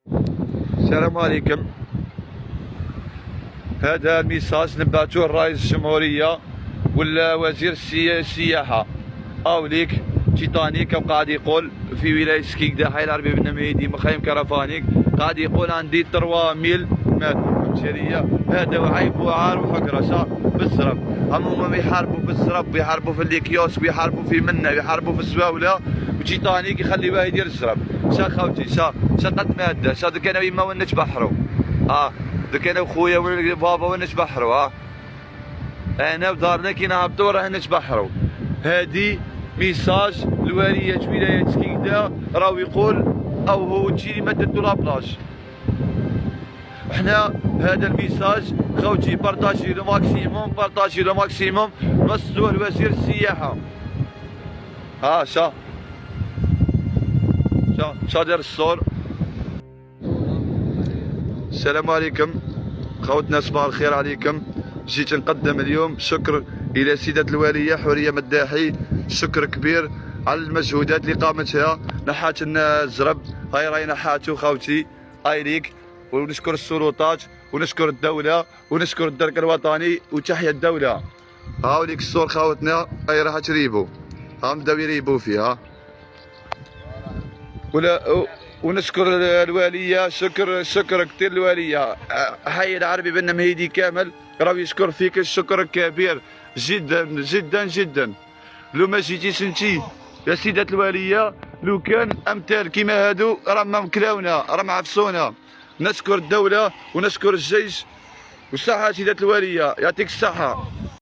السلام عليكم. هذا الميساج نبعثوه لرئيس الجمهورية ولا وزير السياحة. أوليك تيتانيك قاعد يقول في ولاية سكيكدا حي العربي بن مهيدي مخيم كرفانيك، قاعد يقول عندي 3000 ماتوا. فهمتي؟ هذا وعيب وعار وحقرة صح بالزرب. هما يحاربوا في الزرب، يحاربوا في الكيوس، ويحاربوا في منا، يحاربوا في الزواولة، وتيتانيك يخليوها يدير الزرب. شا خوتي شا قد مادة شا دوك انا ويما ونش بحرو. دوك انا وخويا وبابا ونش بحرو. انا ودارنا كي نهبطو راه نتبحرو. هادي ميساج لوالية ولاية سكيكدا راهو يقول او هو تجيني ما درتو لابلاج. حنا هذا الميساج خوتي بارطاجي لو ماكسيموم نوصلوه لوزير السياحة. شا دار الصور. السلام عليكم خوتنا، صباح الخير عليكم. جيت نقدم اليوم شكر الى سيدة الوالية حورية مداحي، شكر كبير على المجهودات اللي قامتها. نحات لنا الزرب، هاي راهي نحاتو خوتي، هاي ليك. ونشكر السلطات ونشكر الدولة ونشكر الدرك الوطني وتحيا الدولة. هاوليك الصور خوتنا، هاي راح تريبو، بداو يريبو فيها. ونشكر الوالية، شكر كثير الوالية. حي العربي بن مهيدي كامل راهو يشكر فيك الشكر كبير جدا جدا جدا. لو ما جيتيش انتي يا سيدة الوالية، لو كان امثال كيما هادو راه مكلاونا، راه معفسونا. نشكر الدولة ونشكر الجيش والصحة سيدة الوالية، يعطيك الصحة.